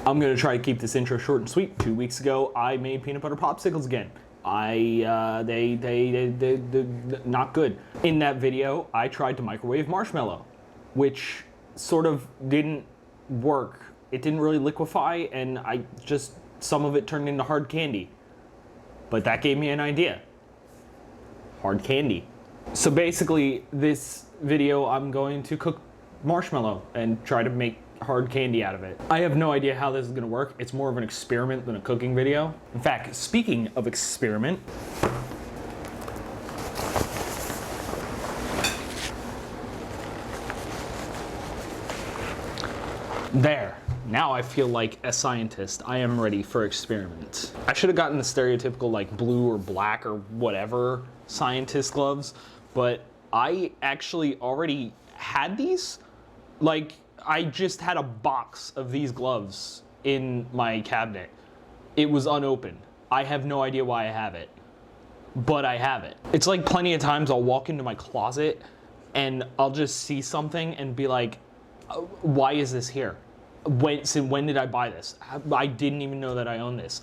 I'm gonna try to keep this intro short and sweet. 2 weeks ago, I made peanut butter popsicles again. They not good. In that video, I tried to microwave marshmallow, which sort of didn't work. It didn't really liquefy, and some of it turned into hard candy. But that gave me an idea. Hard candy. So basically, this video, I'm going to cook marshmallow and try to make hard candy out of it. I have no idea how this is gonna work. It's more of an experiment than a cooking video. In fact, speaking of experiment, there. Now I feel like a scientist. I am ready for experiments. I should have gotten the stereotypical like blue or black or whatever scientist gloves, but I actually already had these. Like, I just had a box of these gloves in my cabinet. It was unopened. I have no idea why I have it, but I have it. It's like plenty of times I'll walk into my closet and I'll just see something and be like, why is this here? When did I buy this? I didn't even know that I owned this.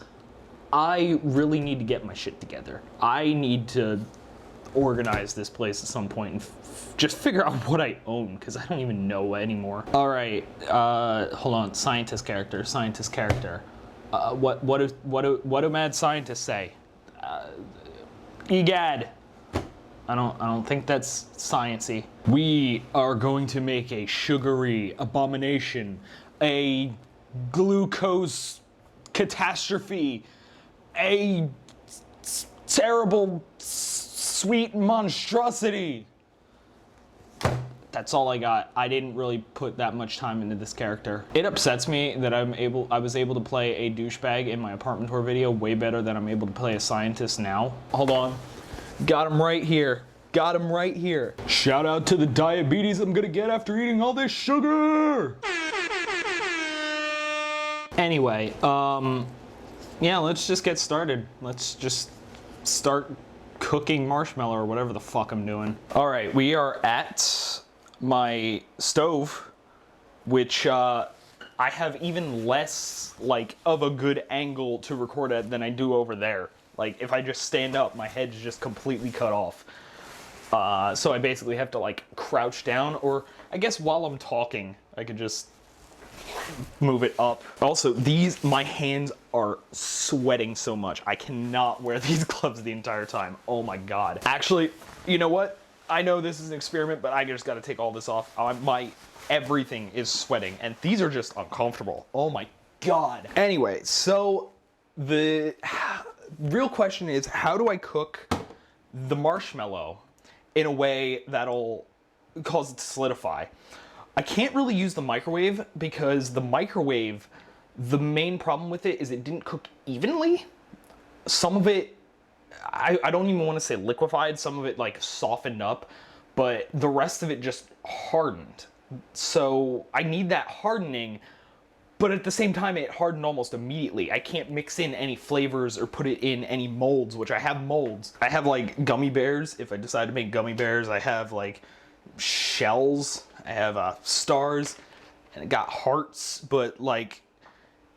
I really need to get my shit together. I need to organize this place at some point and just figure out what I own, because I don't even know anymore. All right, hold on. Scientist character. What do mad scientists say? Egad. I don't think that's science-y. We are going to make a sugary abomination, a glucose catastrophe, a terrible sweet monstrosity. That's all I got. I didn't really put that much time into this character. It upsets me that I was able to play a douchebag in my apartment tour video way better than I'm able to play a scientist now. Hold on. Got him right here. Got him right here. Shout out to the diabetes I'm gonna get after eating all this sugar. Anyway, yeah, let's just get started. Let's just start cooking marshmallow or whatever the fuck I'm doing. All right, we are at my stove, which I have even less like of a good angle to record at than I do over there. Like, if I just stand up, my head's just completely cut off. So I basically have to like crouch down, or I guess while I'm talking, I could just move it up. Also, my hands are sweating so much. I cannot wear these gloves the entire time. Oh my God. Actually, you know what? I know this is an experiment, but I just gotta take all this off. Everything is sweating, and these are just uncomfortable. Oh my God. Anyway, so the real question is, how do I cook the marshmallow in a way that'll cause it to solidify? I can't really use the microwave, because the microwave, the main problem with it is it didn't cook evenly. Some of it, I don't even want to say liquefied, some of it like softened up, but the rest of it just hardened. So I need that hardening, but at the same time it hardened almost immediately. I can't mix in any flavors or put it in any molds, which I have molds. I have like gummy bears, if I decide to make gummy bears. I have like shells, I have stars, and it got hearts, but like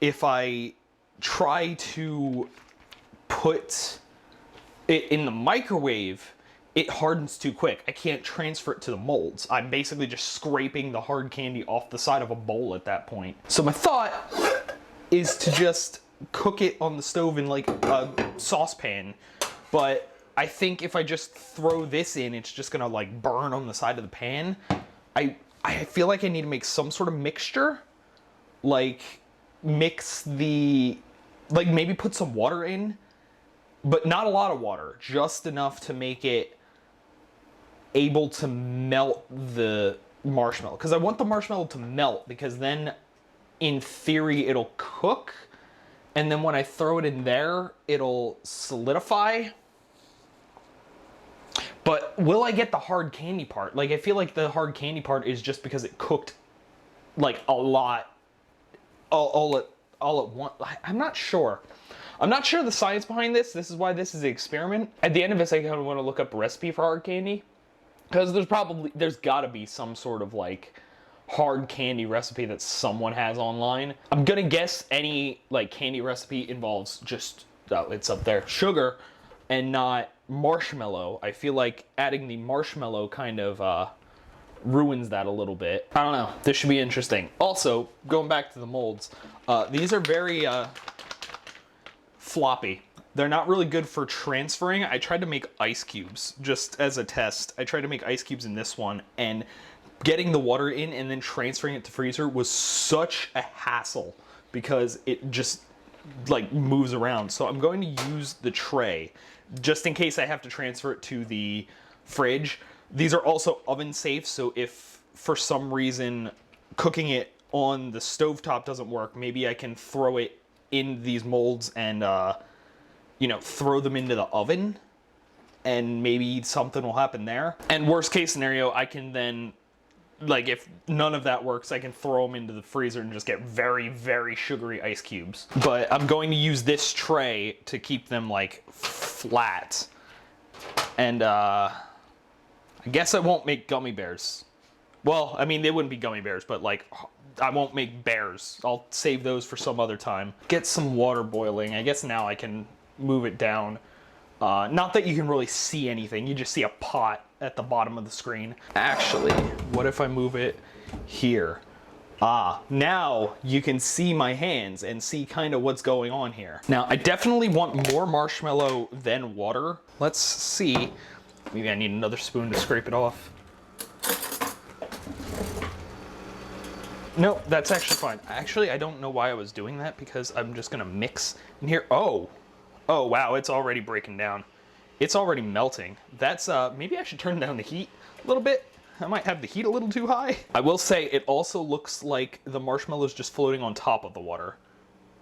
if I try to put it in the microwave, it hardens too quick. I can't transfer it to the molds. I'm basically just scraping the hard candy off the side of a bowl at that point. So my thought is to just cook it on the stove in like a saucepan, but I think if I just throw this in, it's just gonna like burn on the side of the pan. I feel like I need to make some sort of mixture, like maybe put some water in, but not a lot of water, just enough to make it able to melt the marshmallow. Because I want the marshmallow to melt, because then in theory it'll cook, and then when I throw it in there, it'll solidify. But will I get the hard candy part? Like, I feel like the hard candy part is just because it cooked like a lot all at once. I'm not sure. I'm not sure the science behind this. This is why this is an experiment. At the end of this, I kind of want to look up a recipe for hard candy, because there's gotta be some sort of like hard candy recipe that someone has online. I'm gonna guess any like candy recipe involves just, oh, it's up there, sugar and not marshmallow. I feel like adding the marshmallow kind of ruins that a little bit. I don't know. This should be interesting. Also, going back to the molds, these are very floppy. They're not really good for transferring. I tried to make ice cubes just as a test. I tried to make ice cubes in this one, and getting the water in and then transferring it to freezer was such a hassle because it just like moves around. So I'm going to use the tray just in case I have to transfer it to the fridge. These are also oven safe, so if for some reason cooking it on the stovetop doesn't work, maybe I can throw it in these molds and you know, throw them into the oven and maybe something will happen there. And worst case scenario, I can then, like, if none of that works, I can throw them into the freezer and just get very, very sugary ice cubes. But I'm going to use this tray to keep them like flat. And I guess I won't make gummy bears. Well, I mean, they wouldn't be gummy bears, but like, I won't make bears. I'll save those for some other time. Get some water boiling. I guess now I can move it down. Not that you can really see anything, you just see a pot at the bottom of the screen. Actually, what if I move it here? Now you can see my hands and see kind of what's going on here. Now, I definitely want more marshmallow than water. Let's see. Maybe I need another spoon to scrape it off. No, that's actually fine. Actually, I don't know why I was doing that because I'm just gonna mix in here. Oh, wow, it's already breaking down. It's already melting. That's, maybe I should turn down the heat a little bit. I might have the heat a little too high. I will say it also looks like the marshmallow's just floating on top of the water.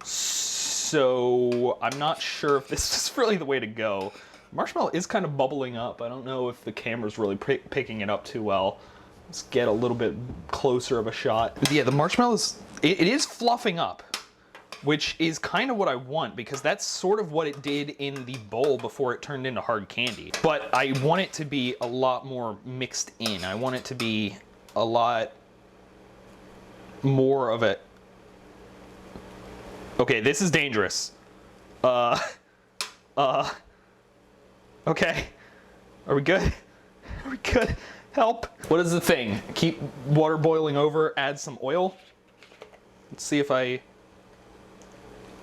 So I'm not sure if this is really the way to go. Marshmallow is kind of bubbling up. I don't know if the camera's really picking it up too well. Let's get a little bit closer of a shot. Yeah, the marshmallow's, it is fluffing up, which is kind of what I want because that's sort of what it did in the bowl before it turned into hard candy. But I want it to be a lot more mixed in. I want it to be a lot more of it. Okay, this is dangerous. Okay. Are we good? Are we good? Help. What is the thing? Keep water boiling over, add some oil. Let's see if I...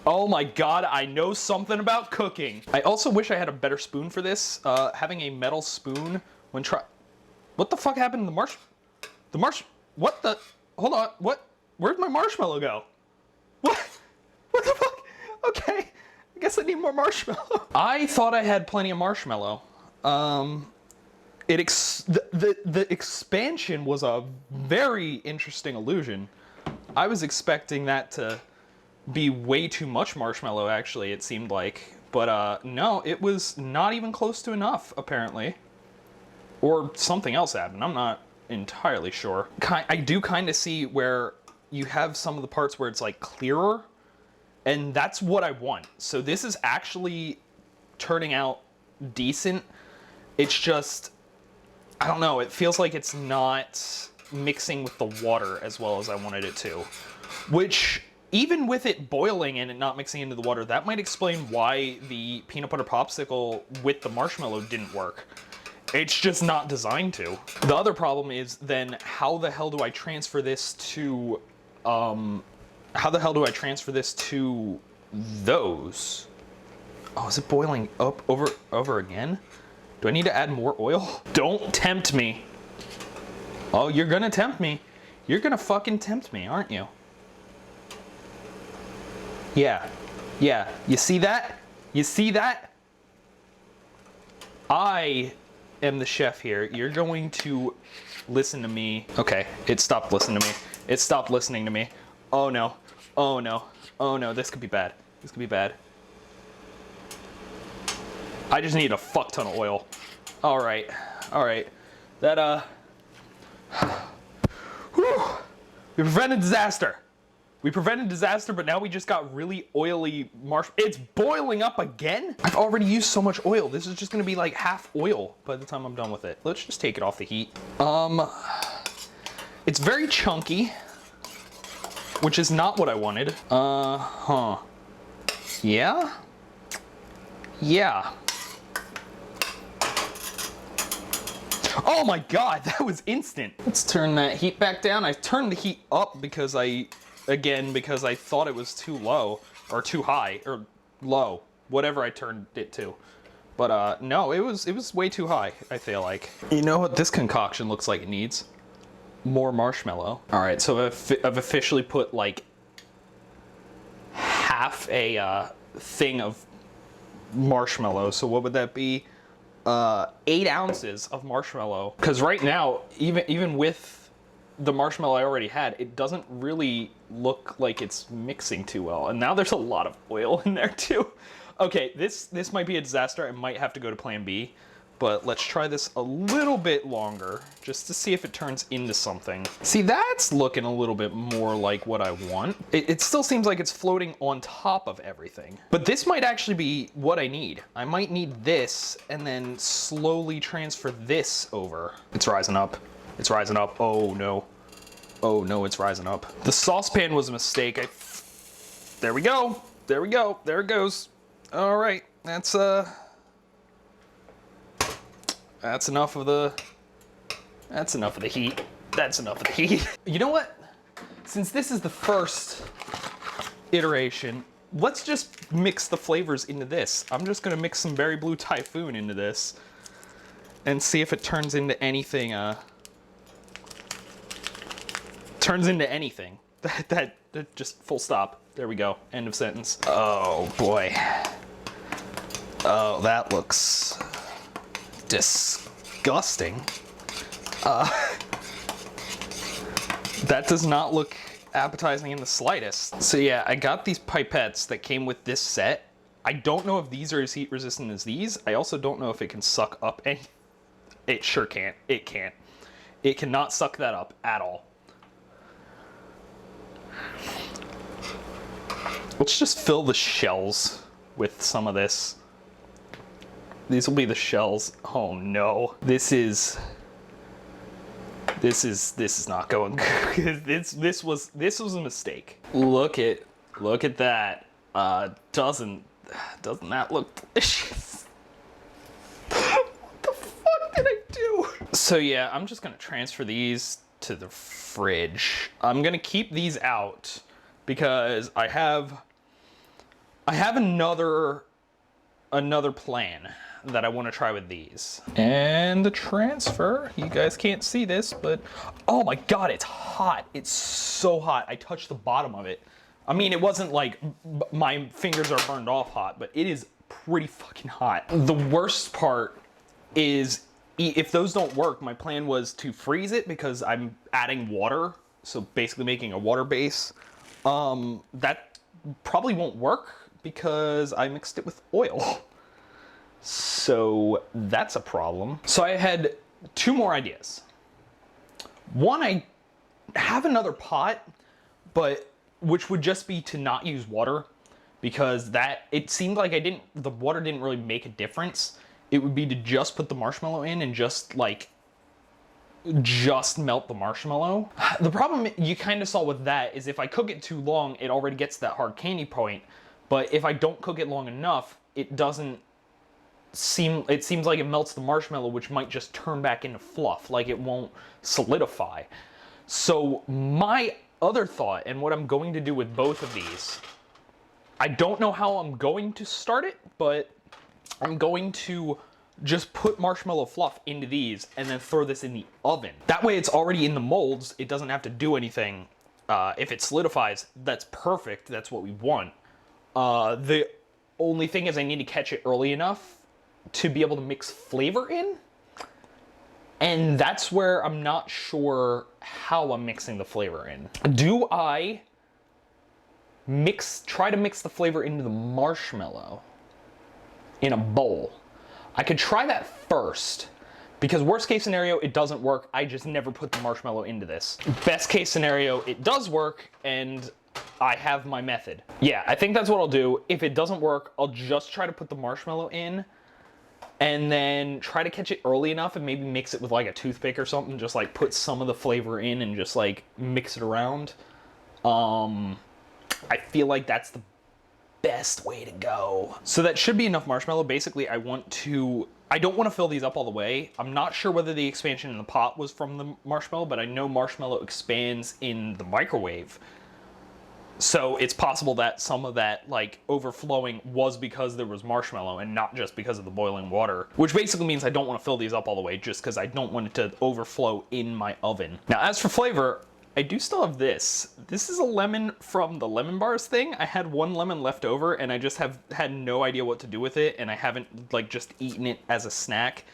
Oh my god, I know something about cooking. I also wish I had a better spoon for this. Having a metal spoon when What the fuck happened to the what the, hold on, what? Where'd my marshmallow go? What the fuck? Okay, I guess I need more marshmallow. I thought I had plenty of marshmallow. The expansion was a very interesting illusion. I was expecting that to be way too much marshmallow, actually, it seemed like. But no, it was not even close to enough, apparently. Or something else happened, I'm not entirely sure. I do kind of see where you have some of the parts where it's like clearer, and that's what I want. So this is actually turning out decent. It's just, I don't know, it feels like it's not mixing with the water as well as I wanted it to. Which, even with it boiling and it not mixing into the water, that might explain why the peanut butter popsicle with the marshmallow didn't work. It's just not designed to. The other problem is then how the hell do I transfer this to, those? Oh, is it boiling up over again? Do I need to add more oil? Don't tempt me. Oh, you're gonna tempt me. You're gonna fucking tempt me, aren't you? Yeah. You see that? You see that? I am the chef here. You're going to listen to me. Okay, it stopped listening to me. It stopped listening to me. Oh no. Oh no. Oh no, this could be bad. This could be bad. I just need a fuck ton of oil. All right. That, whew. We prevented disaster. But now we just got really oily It's boiling up again? I've already used so much oil. This is just gonna be like half oil by the time I'm done with it. Let's just take it off the heat. It's very chunky, which is not what I wanted. Yeah? Yeah. Oh my God, that was instant. Let's turn that heat back down. I turned the heat up because because I thought it was too low, or too high, or low, whatever I turned it to. But no, it was way too high, I feel like. You know what this concoction looks like it needs? More marshmallow. All right, so I've officially put like half a thing of marshmallow. So what would that be? 8 ounces of marshmallow. Because right now, even with the marshmallow I already had, it doesn't really look like it's mixing too well. And now there's a lot of oil in there too. Okay, this might be a disaster. I might have to go to plan B, but let's try this a little bit longer just to see if it turns into something. See, that's looking a little bit more like what I want. It still seems like it's floating on top of everything, but this might actually be what I need. I might need this and then slowly transfer this over. It's rising up. It's rising up. Oh no. Oh no, it's rising up. The saucepan was a mistake. There we go. There we go. There it goes. All right, that's enough of the heat. That's enough of the heat. You know what? Since this is the first iteration, let's just mix the flavors into this. I'm just gonna mix some Berry Blue Typhoon into this and see if it turns into anything, that just full stop. There we go, end of sentence. Oh boy. Oh, that looks disgusting. That does not look appetizing in the slightest. So yeah, I got these pipettes that came with this set. I don't know if these are as heat resistant as these. I also don't know if it can suck up any. It sure can't. It can't. It cannot suck that up at all. Let's just fill the shells with some of this. These will be the shells. Oh no. This is not going good. This was a mistake. Look at that. Doesn't that look delicious? What the fuck did I do? So yeah, I'm just gonna transfer these to the fridge. I'm gonna keep these out because I have another plan that I want to try with these. And the transfer, you guys can't see this, but oh my God, it's hot. It's so hot. I touched the bottom of it. I mean, it wasn't like my fingers are burned off hot, but it is pretty fucking hot. The worst part is if those don't work, my plan was to freeze it because I'm adding water. So basically making a water base. That probably won't work because I mixed it with oil. So that's a problem. So I had 2 more ideas. One, I have another pot, but which would just be to not use water because it seemed like the water didn't really make a difference. It would be to just put the marshmallow in and just melt the marshmallow. The problem you kind of saw with that is if I cook it too long, it already gets to that hard candy point. But if I don't cook it long enough, it seems like it melts the marshmallow, which might just turn back into fluff, like it won't solidify. So my other thought, and what I'm going to do with both of these, I don't know how I'm going to start it, but I'm going to just put marshmallow fluff into these and then throw this in the oven. That way it's already in the molds, it doesn't have to do anything. If it solidifies, that's perfect, that's what we want. The only thing is I need to catch it early enough to be able to mix flavor in. And that's where I'm not sure how I'm mixing the flavor in. Do I try to mix the flavor into the marshmallow in a bowl? I could try that first, because worst case scenario, it doesn't work. I just never put the marshmallow into this. Best case scenario, it does work, and I have my method. Yeah, I think that's what I'll do. If it doesn't work, I'll just try to put the marshmallow in and then try to catch it early enough and maybe mix it with like a toothpick or something. Just like put some of the flavor in and just like mix it around. I feel like that's the best way to go. So that should be enough marshmallow. Basically, I don't want to fill these up all the way. I'm not sure whether the expansion in the pot was from the marshmallow, but I know marshmallow expands in the microwave. So it's possible that some of that like overflowing was because there was marshmallow and not just because of the boiling water, which basically means I don't want to fill these up all the way just because I don't want it to overflow in my oven. Now, as for flavor, I do still have this. This is a lemon from the lemon bars thing. I had one lemon left over and I just have had no idea what to do with it, and I haven't like just eaten it as a snack.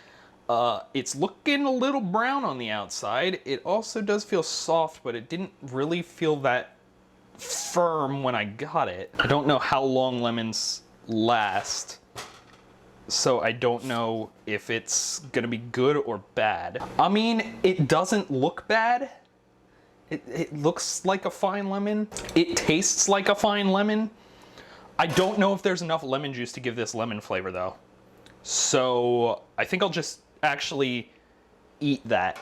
It's looking a little brown on the outside. It also does feel soft, but it didn't really feel that firm when I got it. I don't know how long lemons last, so I don't know if it's gonna be good or bad. I mean, it doesn't look bad. It looks like a fine lemon. It tastes like a fine lemon. I don't know if there's enough lemon juice to give this lemon flavor though. So I think I'll just actually eat that.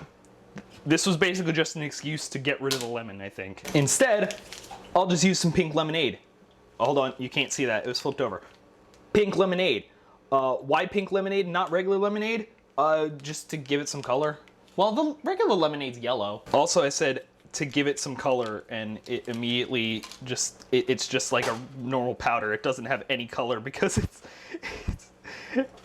This was basically just an excuse to get rid of the lemon, I think. Instead, I'll just use some pink lemonade. Hold on, you can't see that, it was flipped over. Pink lemonade. Why pink lemonade, not regular lemonade? Just to give it some color. Well, the regular lemonade's yellow. Also, I said to give it some color, and it immediately just, it's just like a normal powder. It doesn't have any color because it's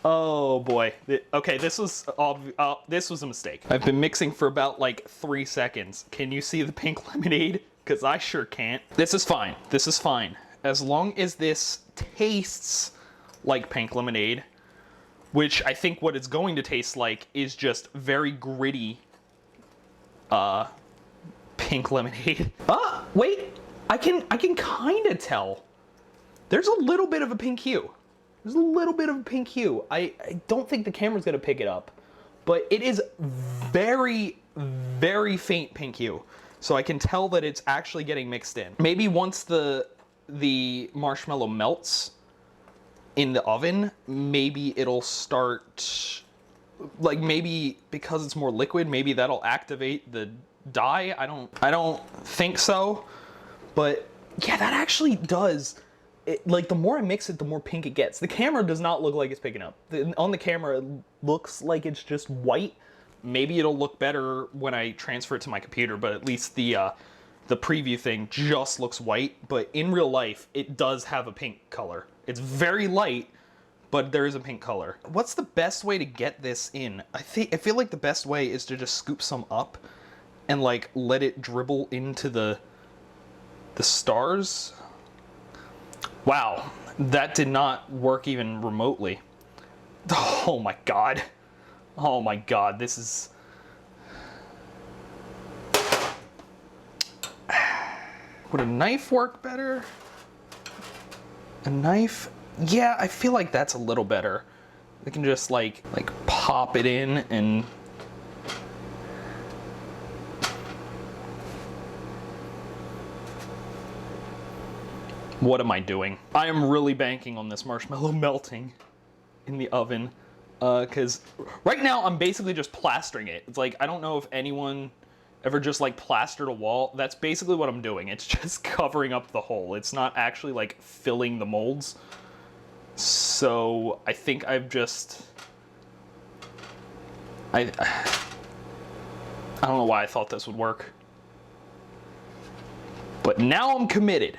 oh boy. Okay, this was a mistake. I've been mixing for about like 3 seconds. Can you see the pink lemonade? Because I sure can't. This is fine. This is fine. As long as this tastes like pink lemonade, which I think what it's going to taste like is just very gritty pink lemonade. Wait, I can kind of tell. There's a little bit of a pink hue. There's a little bit of a pink hue. I don't think the camera's gonna pick it up, but it is very, very faint pink hue. So I can tell that it's actually getting mixed in. Maybe once the marshmallow melts in the oven, maybe it'll start, like maybe because it's more liquid, maybe that'll activate the dye. I don't think so, but yeah, that actually does. Like the more I mix it, the more pink it gets. The camera does not look like it's picking up. On the camera, it looks like it's just white. Maybe it'll look better when I transfer it to my computer, but at least the preview thing just looks white. But in real life, it does have a pink color. It's very light, but there is a pink color. What's the best way to get this in? I feel like the best way is to just scoop some up and like let it dribble into the stars. Wow, that did not work even remotely. Oh my god. Oh my god, this is... Would a knife work better? A knife? Yeah, I feel like that's a little better. I can just like pop it in and... What am I doing? I am really banking on this marshmallow melting in the oven, because right now I'm basically just plastering it. It's like, I don't know if anyone ever just like plastered a wall. That's basically what I'm doing. It's just covering up the hole. It's not actually like filling the molds. So I think I've just... I don't know why I thought this would work. But now I'm committed.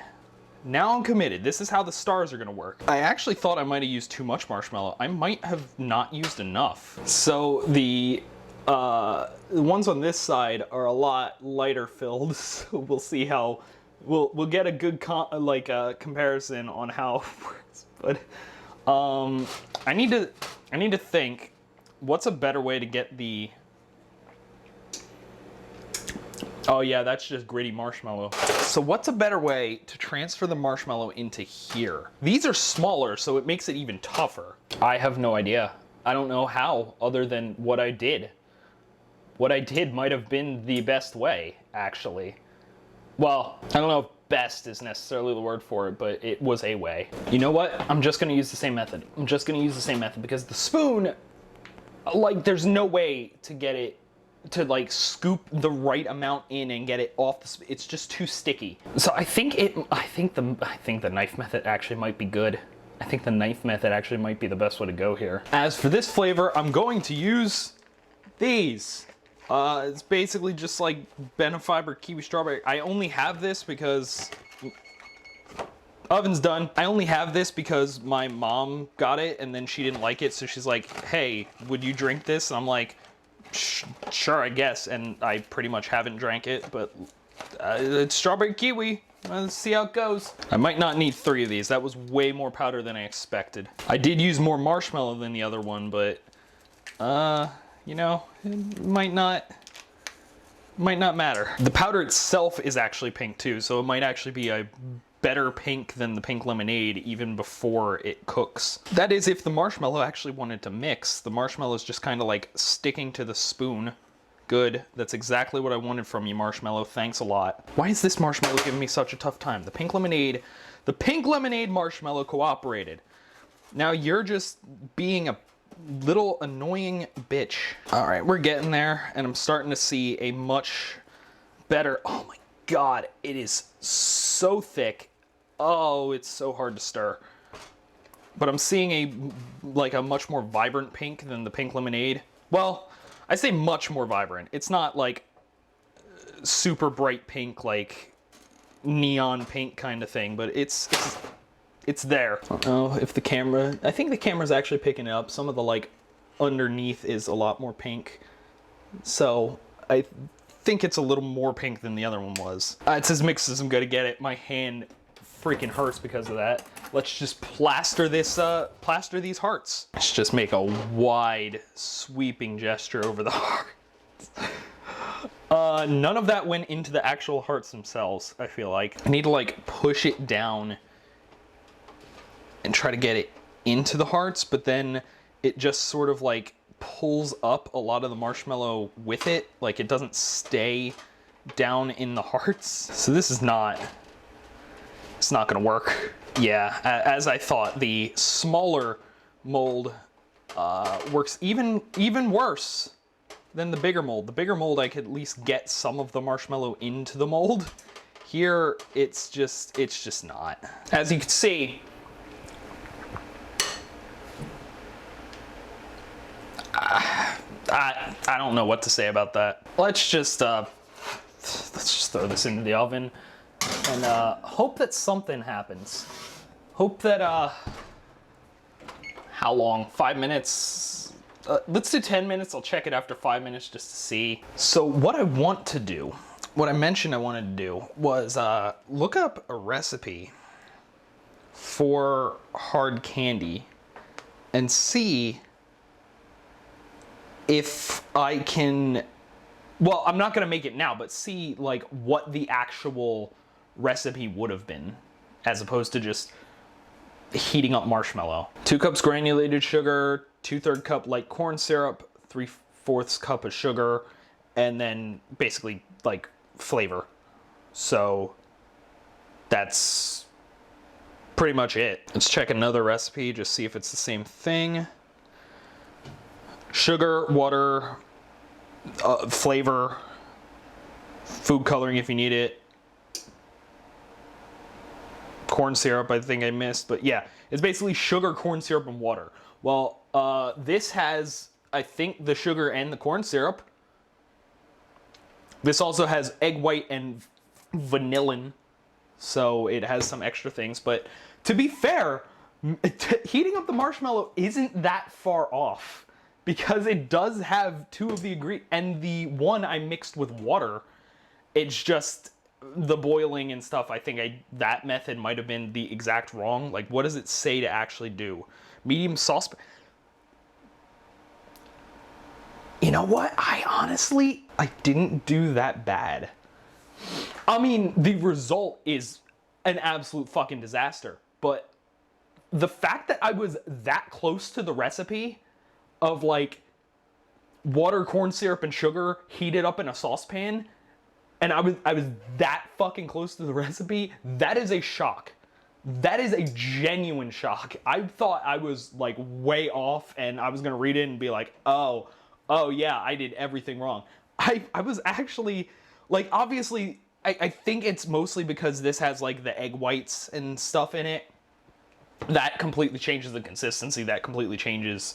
Now I'm committed. This is how the stars are gonna work. I actually thought I might have used too much marshmallow. I might have not used enough. So the ones on this side are a lot lighter filled, so we'll see how, we'll get a good comparison on how it works. But I need to think, what's a better way to get the... Oh yeah, that's just gritty marshmallow. So what's a better way to transfer the marshmallow into here? These are smaller, so it makes it even tougher. I have no idea. I don't know how, other than what I did. What I did might have been the best way, actually. Well, I don't know if best is necessarily the word for it, but it was a way. You know what? I'm just gonna use the same method. I'm just gonna use the same method because the spoon, like, there's no way to get it to like scoop the right amount in and get it off the it's just too sticky. So I think the knife method actually might be good. I think the knife method actually might be the best way to go here. As for this flavor, I'm going to use these. It's basically just like Benefiber kiwi strawberry. I only have this because oven's done. I only have this because my mom got it and then she didn't like it, so she's like, hey, would you drink this? And I'm like, sure, I guess. And I pretty much haven't drank it, but it's strawberry kiwi. Let's see how it goes. I might not need 3 of these. That was way more powder than I expected. I did use more marshmallow than the other one, but you know, it might not matter. The powder itself is actually pink too, so it might actually be a better pink than the pink lemonade even before it cooks. That is if the marshmallow actually wanted to mix. The marshmallow is just kind of like sticking to the spoon. Good, that's exactly what I wanted from you, marshmallow. Thanks a lot. Why is this marshmallow giving me such a tough time? The pink lemonade marshmallow cooperated. Now you're just being a little annoying bitch. All right, we're getting there, and I'm starting to see a much better, oh my God, it is so thick. Oh, it's so hard to stir. But I'm seeing a much more vibrant pink than the pink lemonade. Well, I say much more vibrant. It's not like super bright pink, like neon pink kind of thing, but it's there. I don't know if the camera, I think the camera's actually picking it up. Some of the like underneath is a lot more pink. So I think it's a little more pink than the other one was. It says mix as I'm gonna get it. My hand freaking hurts because of that. Let's just plaster this, plaster these hearts. Let's just make a wide sweeping gesture over the hearts. None of that went into the actual hearts themselves, I feel like. I need to like push it down and try to get it into the hearts, but then it just sort of like pulls up a lot of the marshmallow with it. Like it doesn't stay down in the hearts. So this is not, it's not gonna work. Yeah, as I thought, the smaller mold works even worse than the bigger mold. The bigger mold, I could at least get some of the marshmallow into the mold. Here, it's just not. As you can see, I don't know what to say about that. Let's just throw this into the oven and hope that something happens. Hope that, how long? 5 minutes? Let's do 10 minutes. I'll check it after 5 minutes just to see. So what I want to do, what I mentioned I wanted to do was look up a recipe for hard candy and see if I can, well, I'm not gonna make it now, but see like what the actual recipe would have been as opposed to just heating up marshmallow. 2 cups granulated sugar, 2/3 cup light corn syrup, 3/4 cup of sugar, and then basically like flavor. So that's pretty much it. Let's check another recipe, just see if it's the same thing. Sugar, water, flavor, food coloring if you need it, corn syrup I think I missed, but yeah, it's basically sugar, corn syrup, and water. Well, this has, I think, the sugar and the corn syrup. This also has egg white and vanillin, so it has some extra things, but to be fair, heating up the marshmallow isn't that far off. Because it does have 2 of the ingredients, and the one I mixed with water, it's just the boiling and stuff. I think that method might have been the exact wrong. Like, what does it say to actually do? Medium saucepan. You know what? I didn't do that bad. I mean, the result is an absolute fucking disaster. But the fact that I was that close to the recipe of like water, corn syrup, and sugar heated up in a saucepan and I was that fucking close to the recipe. That is a shock. That is a genuine shock. I thought I was like way off and I was gonna read it and be like, oh yeah, I did everything wrong. I was actually, like, obviously, I think it's mostly because this has like the egg whites and stuff in it. That completely changes the consistency. That completely changes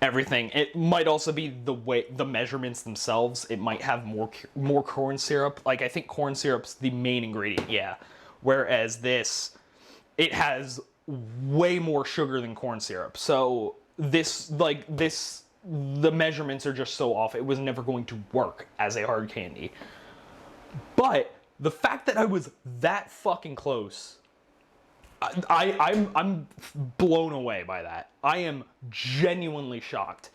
everything. It might also be the way, the measurements themselves. It might have more corn syrup. Like, I think corn syrup's the main ingredient, yeah. Whereas this, it has way more sugar than corn syrup. So this, the measurements are just so off. It was never going to work as a hard candy. But the fact that I was that fucking close, I'm blown away by that. I am genuinely shocked.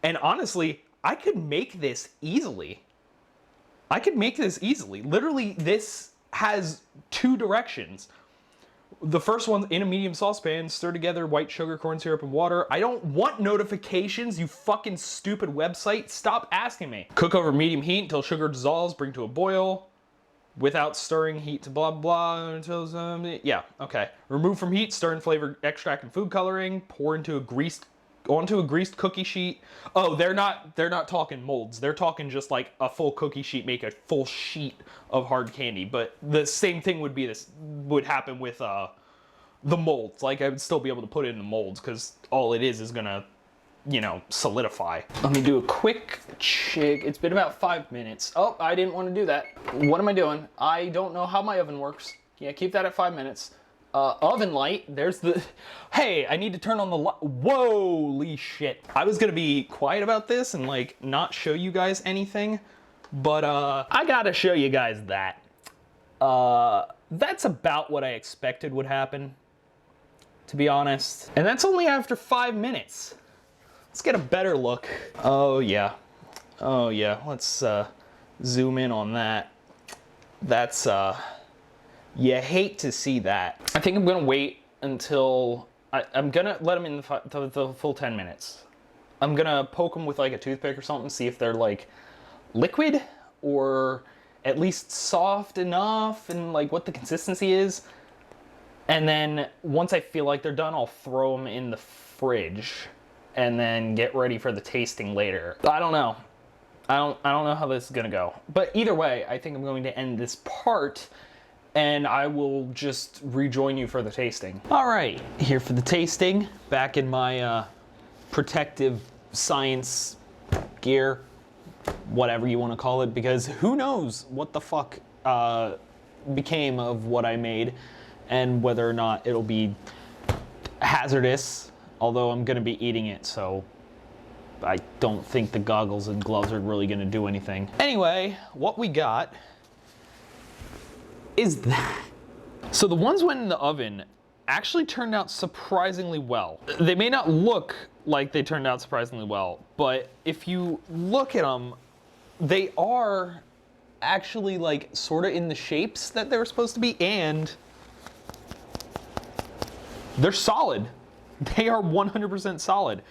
And honestly, I could make this easily. I could make this easily. Literally, this has 2 directions. The first one, in a medium saucepan, stir together white sugar, corn syrup, and water. I don't want notifications, you fucking stupid website. Stop asking me. Cook over medium heat until sugar dissolves, bring to a boil. Without stirring, heat to blah blah until yeah, okay. Remove from heat, stir in flavor extract and food coloring. Pour onto a greased cookie sheet. Oh, they're not talking molds. They're talking just like a full cookie sheet. Make a full sheet of hard candy. But the same thing would happen with the molds. Like, I would still be able to put it in the molds because all it is gonna, you know, solidify. Let me do a quick check. It's been about 5 minutes. Oh, I didn't want to do that. What am I doing? I don't know how my oven works. Yeah, keep that at 5 minutes. Oven light, there's the, hey, I need to turn on the light. Whoa, shit. I was gonna be quiet about this and like not show you guys anything, but I gotta show you guys that. That's about what I expected would happen, to be honest. And that's only after 5 minutes. Let's get a better look. Oh yeah. Oh yeah, let's zoom in on that. That's, you hate to see that. I think I'm gonna wait until, I'm gonna let them in the full 10 minutes. I'm gonna poke them with like a toothpick or something, see if they're like liquid or at least soft enough and like what the consistency is. And then once I feel like they're done, I'll throw them in the fridge and then get ready for the tasting later. I don't know. I don't know how this is gonna go. But either way, I think I'm going to end this part and I will just rejoin you for the tasting. All right, here for the tasting, back in my protective science gear, whatever you wanna call it, because who knows what the fuck became of what I made and whether or not it'll be hazardous. Although I'm gonna be eating it, so I don't think the goggles and gloves are really gonna do anything. Anyway, what we got is that. So the ones went in the oven actually turned out surprisingly well. They may not look like they turned out surprisingly well, but if you look at them, they are actually like sort of in the shapes that they were supposed to be, and they're solid. They are 100% solid.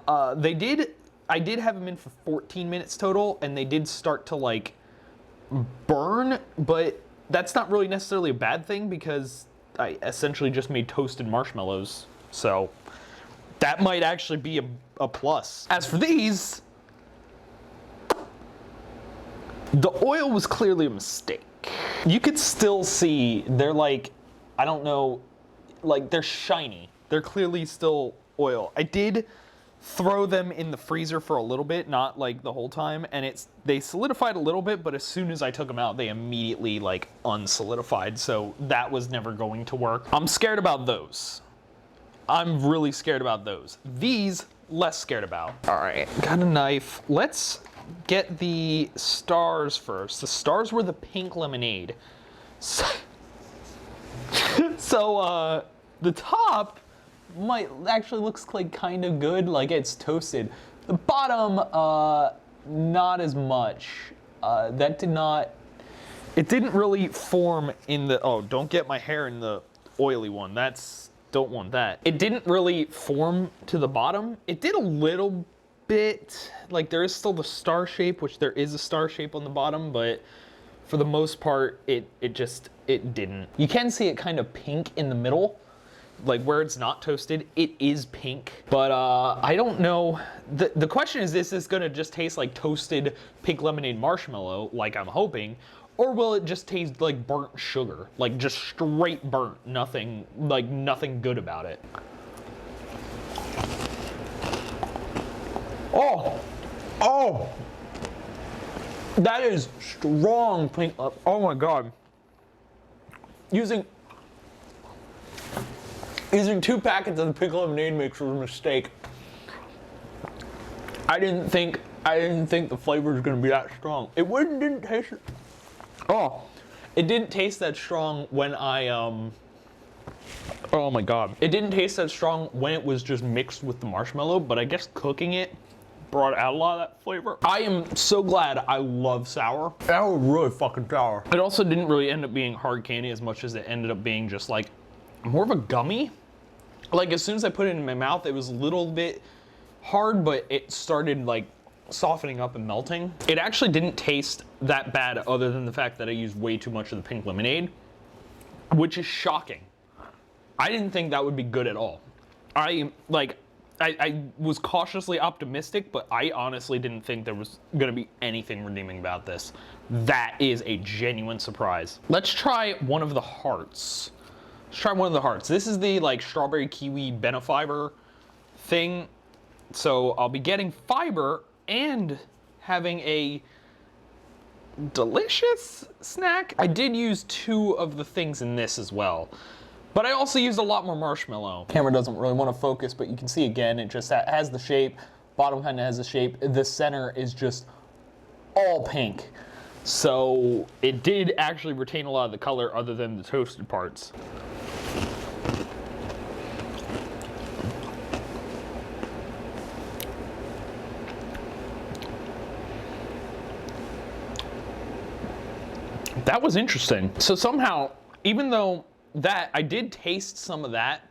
I did have them in for 14 minutes total, and they did start to like burn, but that's not really necessarily a bad thing because I essentially just made toasted marshmallows. So that might actually be a plus. As for these, the oil was clearly a mistake. You could still see they're like, I don't know, like they're shiny. They're clearly still oil. I did throw them in the freezer for a little bit, not like the whole time, and they solidified a little bit, but as soon as I took them out, they immediately like unsolidified, so that was never going to work. I'm scared about those. I'm really scared about those. These, less scared about. All right, got a knife. Let's get the stars first. The stars were the pink lemonade. So, the top might actually looks like kind of good, like it's toasted. The bottom, not as much. That did not, it didn't really form in the, oh, don't get my hair in the oily one. Don't want that. It didn't really form to the bottom. It did a little bit, like there is still the star shape, which there is a star shape on the bottom, but For the most part, it didn't. You can see it kind of pink in the middle, like where it's not toasted, it is pink. But I don't know. The question is this gonna just taste like toasted pink lemonade marshmallow, like I'm hoping, or will it just taste like burnt sugar, like just straight burnt, nothing good about it. Oh, that is strong pink. Oh my God. Using 2 packets of the pink lemonade mix was a mistake. I didn't think the flavor was gonna be that strong. It didn't taste. Oh, it didn't taste that strong when I Oh my God. It didn't taste that strong when it was just mixed with the marshmallow, but I guess cooking it brought out a lot of that flavor. I am so glad. I love sour. That was really fucking sour. It also didn't really end up being hard candy as much as it ended up being just like more of a gummy. Like as soon as I put it in my mouth, it was a little bit hard, but it started like softening up and melting. It actually didn't taste that bad other than the fact that I used way too much of the pink lemonade, which is shocking. I didn't think that would be good at all. I was cautiously optimistic, but I honestly didn't think there was gonna be anything redeeming about this. That is a genuine surprise. Let's try one of the hearts. Let's try one of the hearts. This is the like strawberry kiwi benefiber thing. So I'll be getting fiber and having a delicious snack. I did use 2 of the things in this as well, but I also used a lot more marshmallow. Camera doesn't really want to focus, but you can see again, it just has the shape. Bottom kind of has the shape. The center is just all pink. So it did actually retain a lot of the color other than the toasted parts. That was interesting. So somehow, even though that I did taste some of that,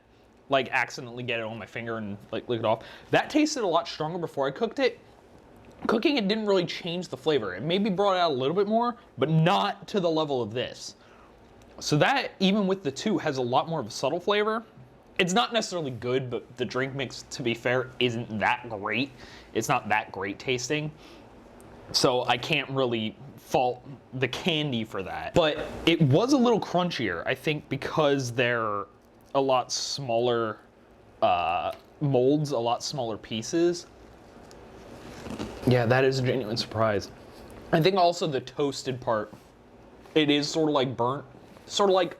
like accidentally get it on my finger and like lick it off, that tasted a lot stronger before I cooked it. Cooking it didn't really change the flavor. It maybe brought it out a little bit more, but not to the level of this. So that, even with the 2, has a lot more of a subtle flavor. It's not necessarily good, but the drink mix, to be fair, isn't that great. It's not that great tasting. So I can't really fault the candy for that. But it was a little crunchier, I think, because they're a lot smaller molds, a lot smaller pieces. Yeah, that is a genuine surprise. I think also the toasted part, it is sort of like burnt, sort of like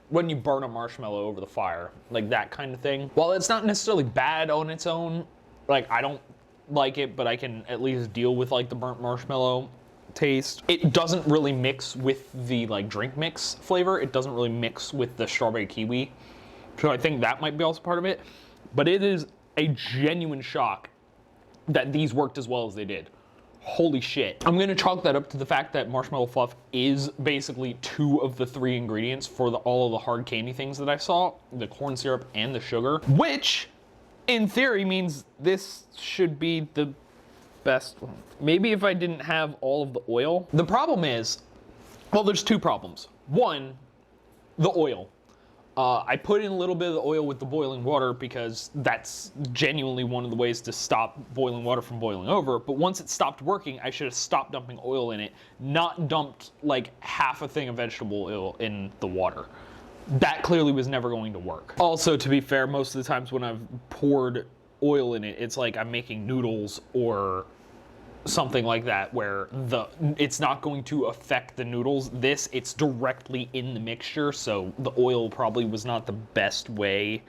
when you burn a marshmallow over the fire, like that kind of thing. While it's not necessarily bad on its own, like I don't like it, but I can at least deal with like the burnt marshmallow taste. It doesn't really mix with the like drink mix flavor. It doesn't really mix with the strawberry kiwi. So I think that might be also part of it. But it is a genuine shock that these worked as well as they did. Holy shit. I'm gonna chalk that up to the fact that marshmallow fluff is basically 2 of the 3 ingredients for all of the hard candy things that I saw, the corn syrup and the sugar, which in theory means this should be the best one. Maybe if I didn't have all of the oil. The problem is, well, there's 2 problems. One, the oil. I put in a little bit of the oil with the boiling water because that's genuinely one of the ways to stop boiling water from boiling over. But once it stopped working, I should have stopped dumping oil in it, not dumped like half a thing of vegetable oil in the water. That clearly was never going to work. Also, to be fair, most of the times when I've poured oil in it, it's like I'm making noodles or something like that where it's not going to affect the noodles. This, it's directly in the mixture, so the oil probably was not the best way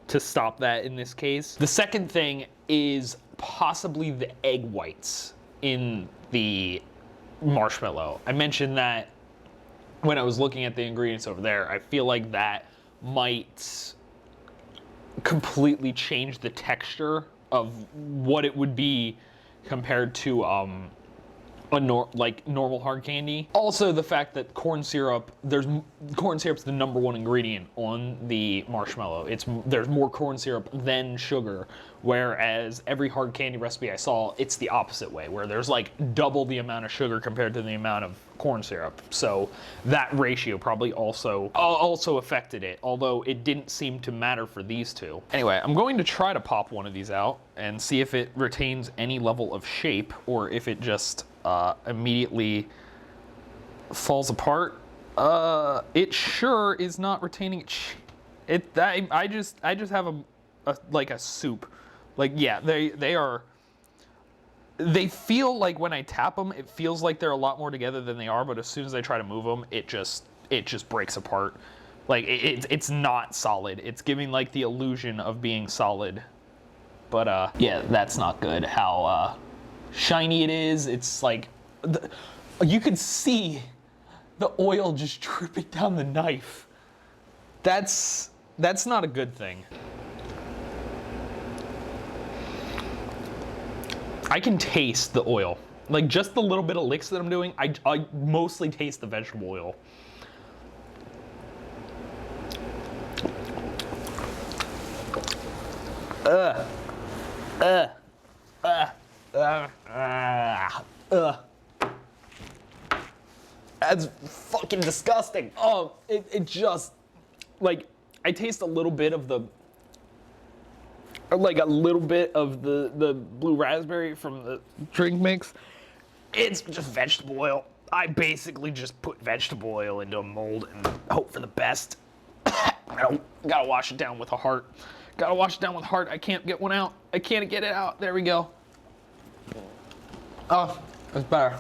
to stop that in this case. The second thing is possibly the egg whites in the marshmallow. I mentioned that when I was looking at the ingredients over there. I feel like that might completely change the texture of what it would be compared to like normal hard candy. Also the fact that corn syrup's the #1 ingredient on the marshmallow. There's more corn syrup than sugar, whereas every hard candy recipe I saw, it's the opposite way, where there's like double the amount of sugar compared to the amount of corn syrup. So that ratio probably also affected it, although it didn't seem to matter for these two. Anyway, I'm going to try to pop one of these out and see if it retains any level of shape or if it just immediately falls apart. It sure is not retaining it. I just have a soup. Like, yeah, they feel like when I tap them, it feels like they're a lot more together than they are, but as soon as I try to move them, it just breaks apart. Like, it's not solid. It's giving like the illusion of being solid. But yeah, that's not good. How shiny it is. It's like, you can see the oil just dripping down the knife. That's not a good thing. I can taste the oil. Like, just the little bit of licks that I'm doing, I mostly taste the vegetable oil. That's fucking disgusting. Oh, it just, like, I taste a little bit of the blue raspberry from the drink mix. It's just vegetable oil. I basically just put vegetable oil into a mold and hope for the best. Gotta wash it down with a heart. Gotta wash it down with a heart. I can't get one out. I can't get it out. There we go. Oh, it's better.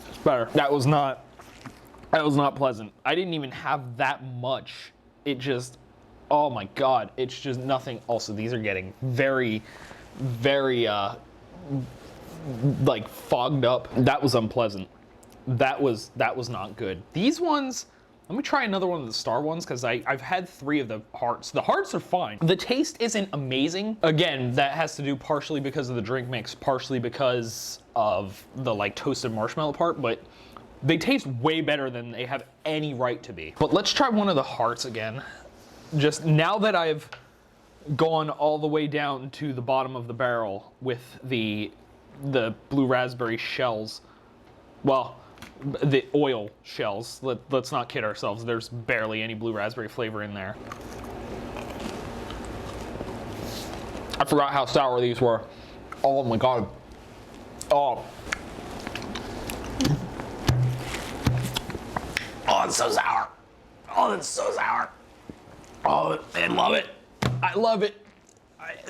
It's better. That was not pleasant. I didn't even have that much. It just, oh my God, it's just nothing. Also, these are getting very, very, like, fogged up. That was unpleasant. That was not good. These ones, let me try another one of the star ones, because I've had 3 of the hearts. The hearts are fine. The taste isn't amazing. Again, that has to do partially because of the drink mix, partially because of the, like, toasted marshmallow part, but they taste way better than they have any right to be. But let's try one of the hearts again. Just now that I've gone all the way down to the bottom of the barrel with the blue raspberry shells, well, the oil shells. Let's not kid ourselves. There's barely any blue raspberry flavor in there. I forgot how sour these were. Oh my God. Oh. Oh, it's so sour. Oh, it's so sour. Oh, I love it. I love it.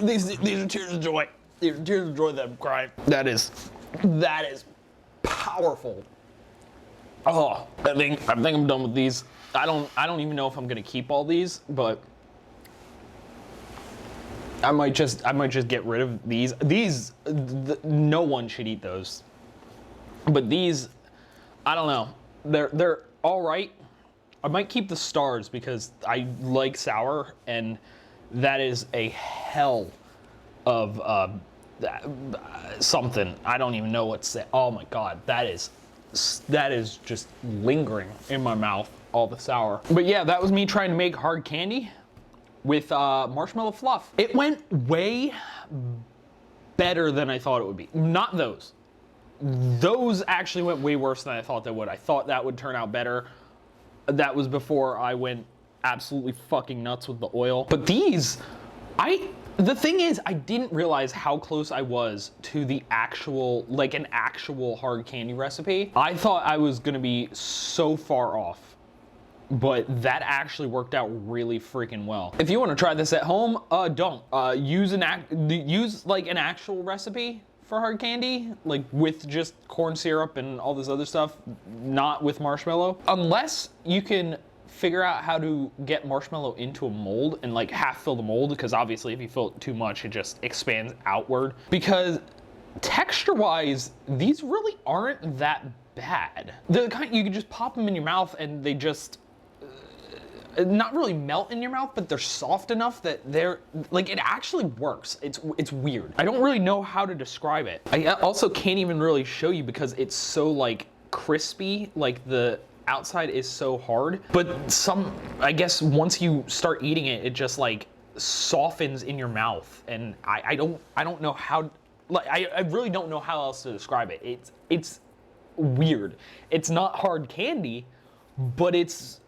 These are tears of joy. These are tears of joy that I'm crying. That is powerful. Oh, I think I'm done with these. I don't even know if I'm gonna keep all these, but I might just get rid of these. No one should eat those. But these, I don't know. They're all right. I might keep the stars because I like sour, and that is a hell of something. I don't even know what to say. Oh my God, that is just lingering in my mouth, all the sour. But yeah, that was me trying to make hard candy with marshmallow fluff. It went way better than I thought it would be. Not those. Those actually went way worse than I thought they would. I thought that would turn out better. That was before I went absolutely fucking nuts with the oil. But these, the thing is, I didn't realize how close I was to the actual, like an actual hard candy recipe. I thought I was gonna be so far off, but that actually worked out really freaking well. If you wanna try this at home, don't. Use like an actual recipe for hard candy, like with just corn syrup and all this other stuff, not with marshmallow. Unless you can figure out how to get marshmallow into a mold and like half fill the mold, because obviously if you fill it too much, it just expands outward. Because texture-wise, these really aren't that bad. They're the kind you can just pop them in your mouth and they just, not really melt in your mouth, but they're soft enough that they're, like, it actually works. It's weird. I don't really know how to describe it. I also can't even really show you because it's so, like, crispy, like the outside is so hard. But I guess once you start eating it, it just, like, softens in your mouth. And I don't know how, like, I really don't know how else to describe it. It's weird. It's not hard candy, but it's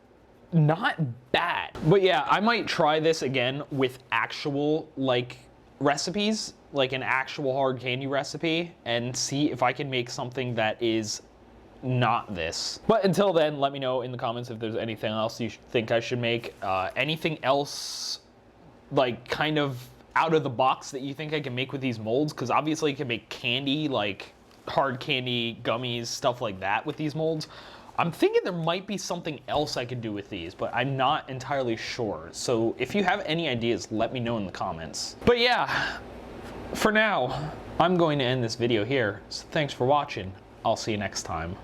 not bad. But yeah, I might try this again with actual, like, recipes, like an actual hard candy recipe, and see if I can make something that is not this. But until then, let me know in the comments if there's anything else you think I should make. Anything else, like, kind of out of the box that you think I can make with these molds, because obviously you can make candy, like hard candy, gummies, stuff like that with these molds. I'm thinking there might be something else I could do with these, but I'm not entirely sure. So if you have any ideas, let me know in the comments. But yeah, for now, I'm going to end this video here. So thanks for watching. I'll see you next time.